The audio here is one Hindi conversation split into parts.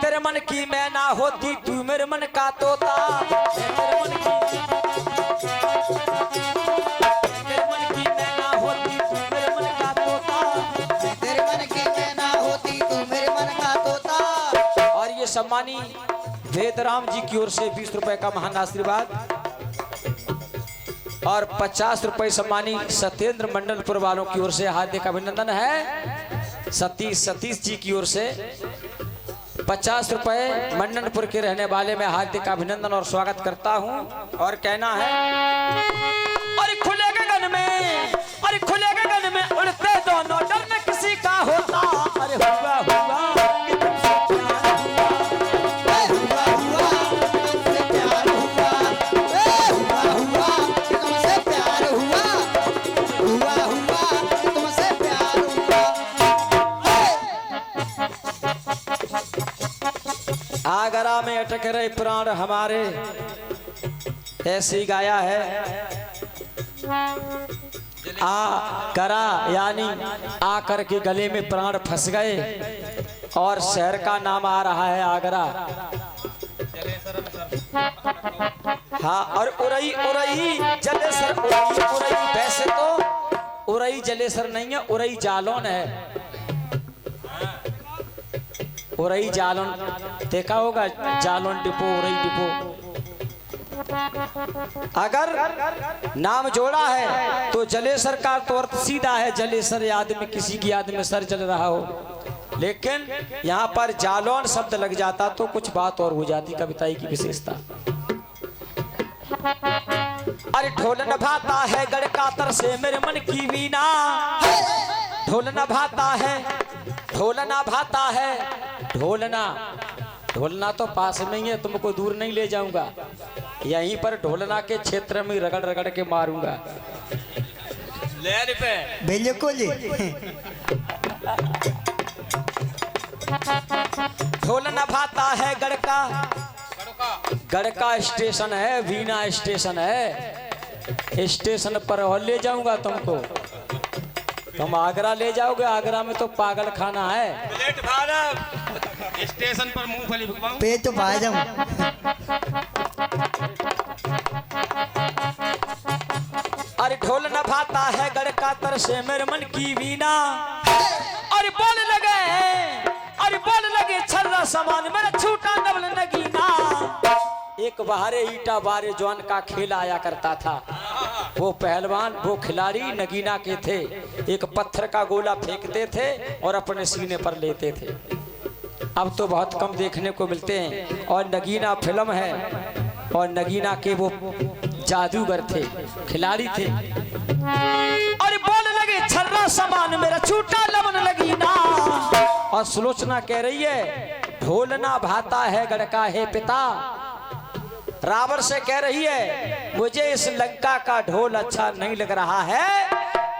तेरे मन की मैं ना होती तू मेरे मन का तोता। तेरे मन की मैं ना होती तू मेरे मन का तोता। तेरे मन की मैं ना होती तू मेरे मन का तोता। और ये सम्मानी वेदराम जी की ओर से 20 रुपए का महान आशीर्वाद और 50 रुपए सम्मानी सत्येंद्र मंडलपुर वालों की ओर से हार्दिक अभिनंदन है। सतीश जी की ओर से 50 रुपए मंडनपुर के रहने वाले मैं हार्दिक अभिनंदन और स्वागत करता हूं। और कहना है अरे खुले गगन में, अरे खुले गगन में उड़ते दोनों डर में किसी का होता। अरे हुआ हुआ आगरा में अटक रहे प्राण हमारे, ऐसी गाया है। आ करा यानी आकर के गले में प्राण फंस गए और शहर का नाम आ रहा है आगरा। हाँ, और उरई उरई जलेसर, उरई उरई वैसे तो उरई जलेसर नहीं है, उरई जालौन है। उरई जालौन देखा होगा, जालौन डिपो, उरई डिपो। अगर नाम जोड़ा है तो जलेसर का तो अर्थ सीधा है, जलेसर याद में किसी की याद में सर जल रहा हो। लेकिन यहाँ पर जालौन शब्द लग जाता तो कुछ बात और हो जाती, कविताई की विशेषता। अरे ढोल नभाता है गड़का तर से मेरे मन की वीणा। ढोल नभाता है, ढोल नभाता है, ढोलना ढोलना तो पास में ही है, तुमको दूर नहीं ले जाऊंगा, यहीं पर ढोलना के क्षेत्र में रगड़ रगड़ के मारूंगा। बिल्कुल। ढोल नभाता है गड़का, गड़का स्टेशन है, वीणा स्टेशन है। स्टेशन पर और ले जाऊंगा तुमको, तुम आगरा ले जाओगे, आगरा में तो पागल खाना है। स्टेशन पर मूंगफली भुगवाऊं, पेट तो पा जाऊं। अरे ढोल नभाता है गड़का तर से मेरे मन की वीणा। अरे बोल लगे, अरे बोल लगे छर्रा समान मेरा छूटा नवल नगीना। एक बहारे ईटा बारे जवान का खेल आया करता था। वो पहलवान, वो खिलाड़ी नगीना के थे। एक पत्थर का गोला फेंकते थे और अपने सीने पर लेते थे। अब तो बहुत कम देखने को मिलते हैं। और नगीना फिल्म है और नगीना के वो जादूगर थे, खिलाड़ी थे। अरे बोल लगे छर्रा समान मेरा छूटा लवन लगीना। और सुलोचना कह रही है ढोलना भाता है गड़का है पिता। रावण से कह रही है मुझे इस लंका का ढोल अच्छा नहीं लग रहा है,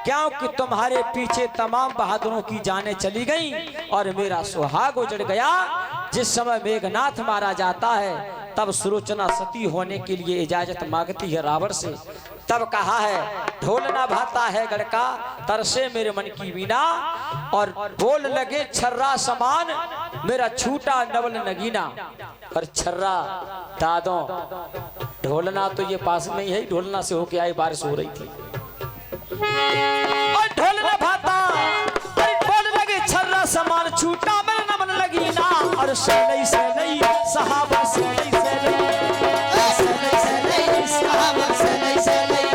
क्योंकि तुम्हारे पीछे तमाम बहादुरों की जानें चली गईं और मेरा सुहाग उजड़ गया। जिस समय मेघनाथ मारा जाता है तब सुलोचना सती होने के लिए इजाजत मांगती है रावण से। तब कहा है ढोलना भाता है गड़का तरसे मेरे मन की वीणा। और बोल लगे छर्रा समान मेरा छूटा नवल नगीना। और छर्रा दादों, ढोलना तो ये पास में ही है, ढोलना से होके आई बारिश हो रही थी। और ढोलना भाता, अरे बोल लगे छर्रा समान छूटा मेरा नवल नगीना। और सनई सनई सहाबा सनई सनई सनई सनई सहाबा सनई सनई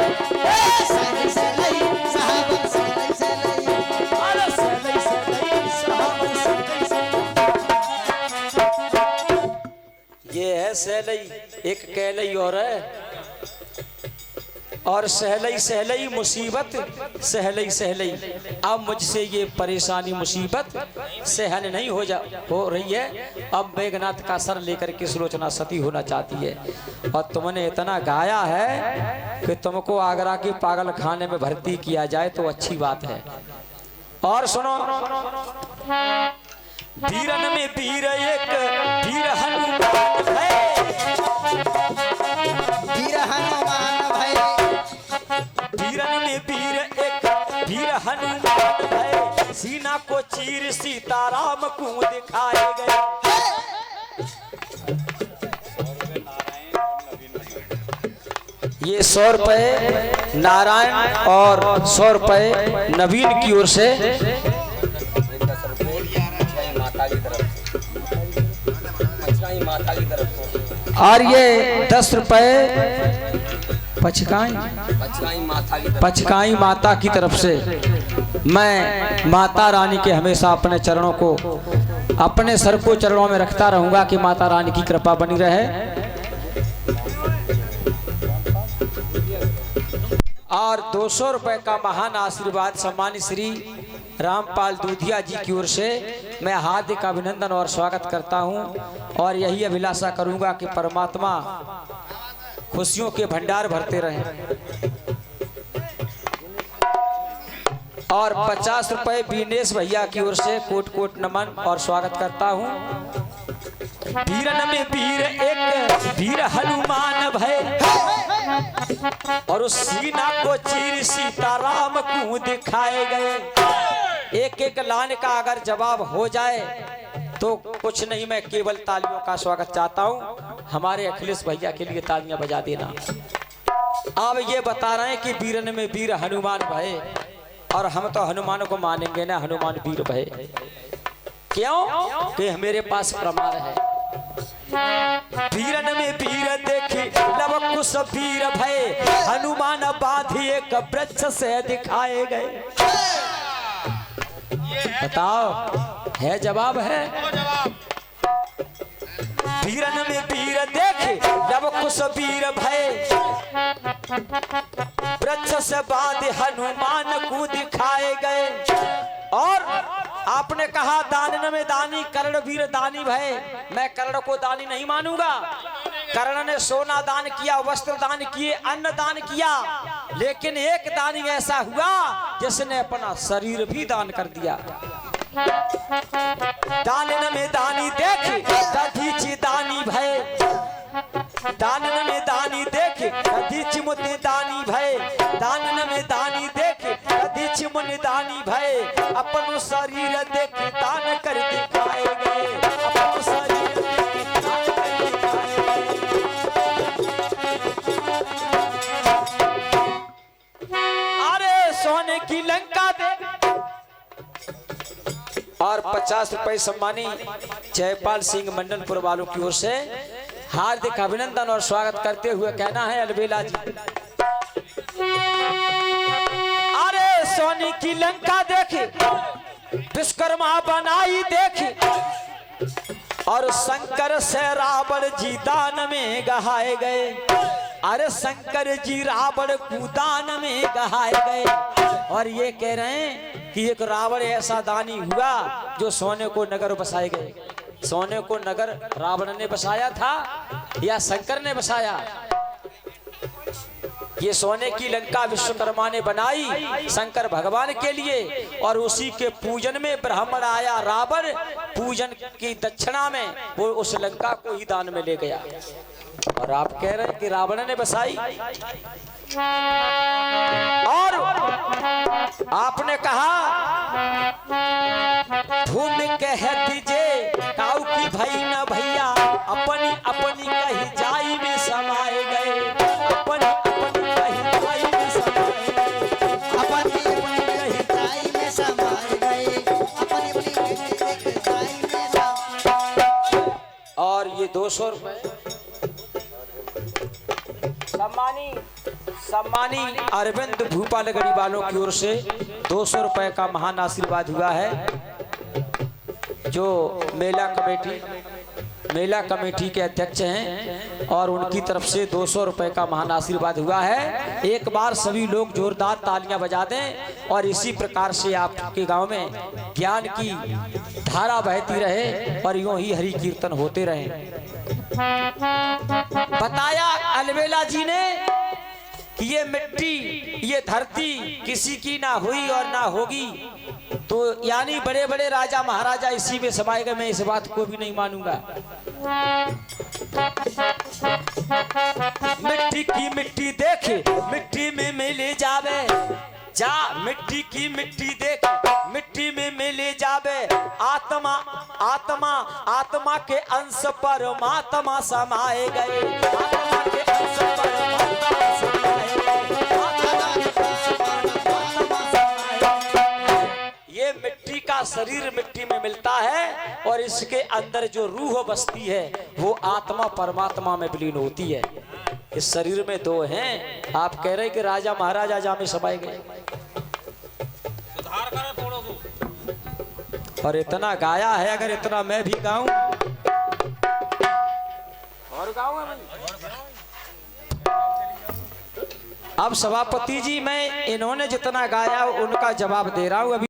सनई सनई सहाबा सनई सनई। अरे सनई सनई सहाबा सनई सनई। ये है सहलई, एक कहलई और है। और सहलई सहलई मुसीबत सहलई सहलई। अब मुझसे ये परेशानी मुसीबत सहन नहीं हो रही है। अब मेघनाथ का सर लेकर के सुलोचना सती होना चाहती है। और तुमने इतना गाया है कि तुमको आगरा के पागल खाने में भर्ती किया जाए तो अच्छी बात है। और सुनो, वीरन में वीर एक वीर हनुमान है। वीर हनुमान भाई, वीरन में वीर एक वीर हनुमान है। सीना को चीर सीताराम को दिखाए गए। ये 100 रुपए नारायण और 100 रुपए नवीन की ओर से। और ये 10 रुपए पचकाई माता की तरफ से। मैं माता रानी के हमेशा अपने चरणों को, अपने सर को चरणों में रखता रहूंगा कि माता रानी की कृपा बनी रहे। और 200 रुपए का महान आशीर्वाद सम्मानित श्री रामपाल दूधिया जी की ओर से मैं हार्दिक अभिनंदन और स्वागत करता हूं। और यही अभिलाषा करूंगा कि परमात्मा खुशियों के भंडार भरते रहें। और 50 रुपए बीनेश भैया की ओर से कोट कोट नमन और स्वागत करता हूं। वीरन में वीर एक वीर हनुमान भय, और उस सीना को चीर सीताराम को दिखाए गए। एक एक लाइन का अगर जवाब हो जाए तो कुछ नहीं, मैं केवल तालियों का स्वागत चाहता हूं। हमारे अखिलेश भैया के लिए तालियां बजा देना। अब ये बता रहे हैं कि वीरन में वीर हनुमान भय, और हम तो हनुमान को मानेंगे ना, हनुमान वीर भय। क्यों? कि मेरे पास प्रमाण है। वीरन में वीर देखी लव कुश वीर भय, हनुमान बाधी एक वृक्ष से दिखाए गए। बताओ, है जवाब है? वीरन में वीर देखे लव कुश वीर भय, वृक्ष से बाधी हनुमान को दिखाए गए। और आपने कहा दानन में दानी कर्ण वीर दानी भय, मैं कर्ण को दानी नहीं मानूंगा। कर्ण ने सोना दान किया, वस्त्र दान किए, अन्न दान किया, लेकिन एक दानी ऐसा हुआ जिसने अपना शरीर भी दान कर दिया। दानन में दानी देख दधीचि दानी भय, दानन में दानी देख दधीचि मुनि दानी भय, दानन में दानी देख दधीचि मुनि दानी भय, अपन शरीर देख दान कर दिखाए गए। अपन शरीर देख दान कर दिखाए गए। अरे सोने की लंका देख। और 50 रुपए सम्मानी जयपाल सिंह मंडलपुर वालों की ओर से हार्दिक अभिनंदन और स्वागत करते हुए कहना है अलबेला जी। अरे सोनी की लंका देखे, विश्वकर्मा बनाई देखे, और शंकर से रावण जी दान में गहाए गए। अरे शंकर जी रावण को दान में गहाए गए। और ये कह रहे हैं कि एक रावण ऐसा दानी हुआ जो सोने को नगर बसाए गए। सोने को नगर रावण ने बसाया था या शंकर ने बसाया? ये सोने की लंका विश्वकर्मा ने बनाई शंकर भगवान के लिए, और उसी के पूजन में ब्राह्मण आया रावण, पूजन की दक्षिणा में वो उस लंका को ही दान में ले गया। और आप कह रहे हैं कि रावण ने बसाई। और आपने कहा धुन कह दीजिए काऊ की भई न भैया, अपनी अपनी कही जाई में समाए गए। अपनी अपनी कही जाई में समाए गए। अपनी अपनी कही जाई में समाए गए। अपनी अपनी कही जाई में समाए। और ये 200 रुपए सम्मानी अरविंद भूपालगढ़ी वालों की ओर से 200 रुपए का महान आशीर्वाद हुआ है। जो मेला कमेटी के अध्यक्ष हैं, और उनकी तरफ से 200 रुपए का महान आशीर्वाद हुआ है। एक बार सभी लोग जोरदार तालियां बजा दें, और इसी प्रकार से आपके गांव में ज्ञान की धारा बहती रहे और यूं ही हरि कीर्तन होते रहे। बताया अलबेला जी ने कि ये मिट्टी, ये धरती किसी की ना हुई और ना होगी, तो यानी बड़े बड़े राजा महाराजा इसी में समाये गए। मैं इस बात को भी नहीं मानूंगा। मिट्टी की मिट्टी देखे मिट्टी में मिले जावे, जा मिट्टी की मिट्टी देख मिट्टी में मिले जावे। आत्मा आत्मा आत्मा के अंश परमात्मा समाये गए। आत्मा के अंश परमात्मा इसका शरीर मिट्टी में मिलता है और इसके अंदर जो रूह बसती है वो आत्मा परमात्मा में विलीन होती है। इस शरीर में दो हैं। आप कह रहे कि राजा महाराजा जा में समाये गए और इतना गाया है, अगर इतना मैं भी गाऊं और गाऊं अब सभापति जी मैं इन्होंने जितना गाया उनका जवाब दे रहा हूं। अभी